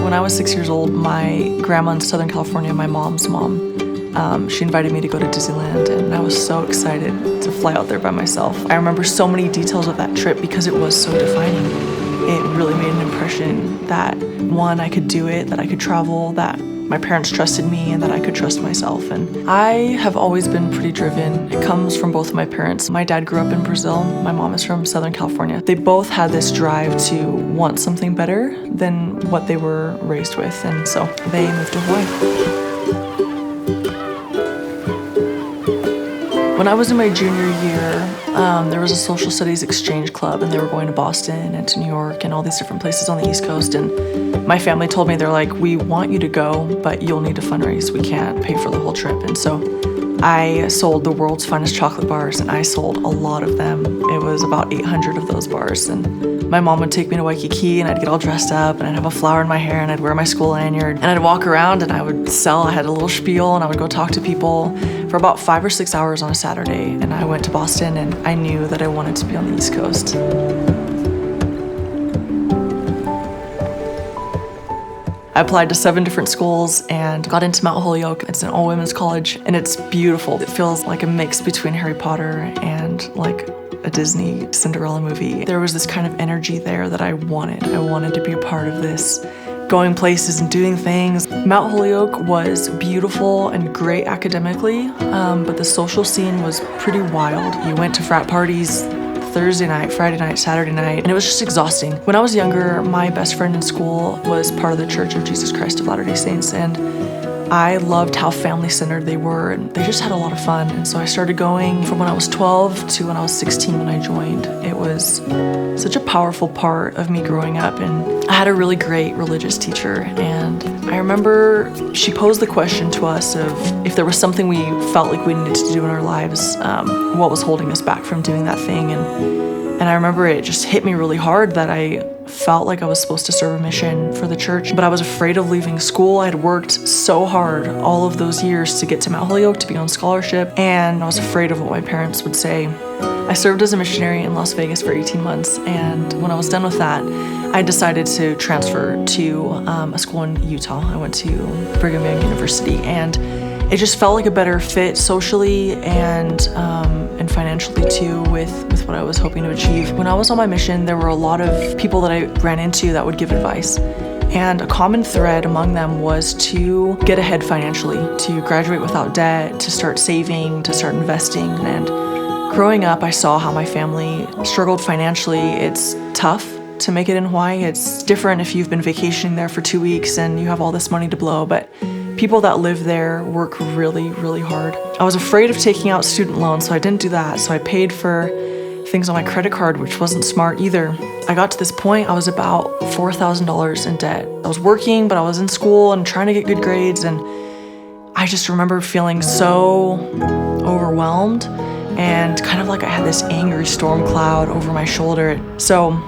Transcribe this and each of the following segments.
When I was 6 years old, my grandma in Southern California, my mom's mom, she invited me to go to Disneyland, and I was so excited to fly out there by myself. I remember so many details of that trip because it was so defining. It really made an impression that, one, I could do it, that I could travel, that my parents trusted me, and that I could trust myself. And I have always been pretty driven. It comes from both of my parents. My dad grew up in Brazil. My mom is from Southern California. They both had this drive to want something better than what they were raised with, and so they moved to Hawaii. When I was in my junior year, there was a social studies exchange club, and they were going to Boston and to New York and all these different places on the East Coast. And my family told me, they're like, we want you to go, but you'll need to fundraise. We can't pay for the whole trip. And so I sold the world's finest chocolate bars, and I sold a lot of them. It was about 800 of those bars. And my mom would take me to Waikiki, and I'd get all dressed up, and I'd have a flower in my hair, and I'd wear my school lanyard, and I'd walk around and I would sell. I had a little spiel, and I would go talk to people for about 5 or 6 hours on a Saturday. And I went to Boston, and I knew that I wanted to be on the East Coast. I applied to 7 different schools and got into Mount Holyoke. It's an all-women's college, and it's beautiful. It feels like a mix between Harry Potter and like a Disney Cinderella movie. There was this kind of energy there that I wanted. I wanted to be a part of this, going places and doing things. Mount Holyoke was beautiful and great academically, but the social scene was pretty wild. You went to frat parties Thursday night, Friday night, Saturday night, and it was just exhausting. When I was younger, my best friend in school was part of the Church of Jesus Christ of Latter-day Saints, and I loved how family-centered they were, and they just had a lot of fun. And so I started going from when I was 12 to when I was 16 when I joined. It was such a powerful part of me growing up, and I had a really great religious teacher, and I remember she posed the question to us of if there was something we felt like we needed to do in our lives, what was holding us back from doing that thing. And I remember it just hit me really hard that I felt like I was supposed to serve a mission for the church, but I was afraid of leaving school. I had worked so hard all of those years to get to Mount Holyoke, to be on scholarship, and I was afraid of what my parents would say. I served as a missionary in Las Vegas for 18 months, and when I was done with that, I decided to transfer to a school in Utah. I went to Brigham Young University, and it just felt like a better fit socially and financially too with what I was hoping to achieve. When I was on my mission, there were a lot of people that I ran into that would give advice. And a common thread among them was to get ahead financially, to graduate without debt, to start saving, to start investing. And growing up, I saw how my family struggled financially. It's tough to make it in Hawaii. It's different if you've been vacationing there for 2 weeks and you have all this money to blow, but people that live there work really, really hard. I was afraid of taking out student loans, so I didn't do that. So I paid for things on my credit card, which wasn't smart either. I got to this point, I was about $4,000 in debt. I was working, but I was in school and trying to get good grades, and I just remember feeling so overwhelmed and kind of like I had this angry storm cloud over my shoulder. So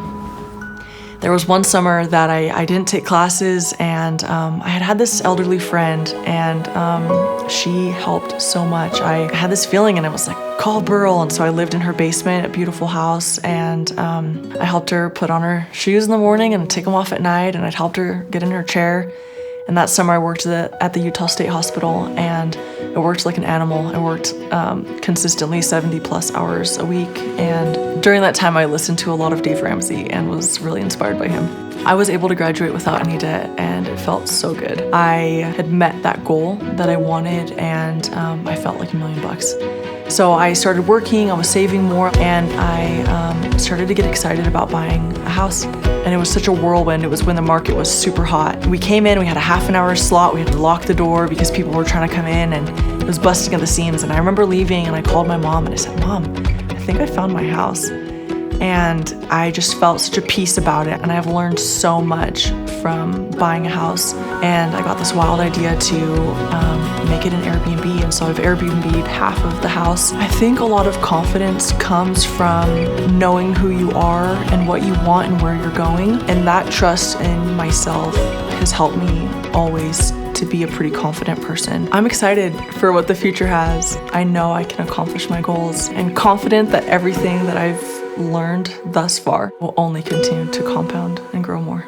there was one summer that I didn't take classes, and I had this elderly friend, and she helped so much. I had this feeling, and I was like, call Burl. And so I lived in her basement, a beautiful house, and I helped her put on her shoes in the morning and take them off at night, and I'd helped her get in her chair. And that summer I worked at the Utah State Hospital, and I worked like an animal. I worked consistently 70 plus hours a week. And during that time I listened to a lot of Dave Ramsey and was really inspired by him. I was able to graduate without any debt, and it felt so good. I had met that goal that I wanted, and I felt like $1 million. So I started working, I was saving more, and I started to get excited about buying a house. And it was such a whirlwind. It was when the market was super hot. We came in, we had a half an hour slot, we had to lock the door because people were trying to come in, and it was busting at the seams. And I remember leaving, and I called my mom and I said, Mom, I think I found my house. And I just felt such a peace about it, and I've learned so much from buying a house. And I got this wild idea to make it an Airbnb, and so I've Airbnb'd half of the house. I think a lot of confidence comes from knowing who you are and what you want and where you're going, and that trust in myself has helped me always to be a pretty confident person. I'm excited for what the future has. I know I can accomplish my goals, and confident that everything that I've learned thus far will only continue to compound and grow more.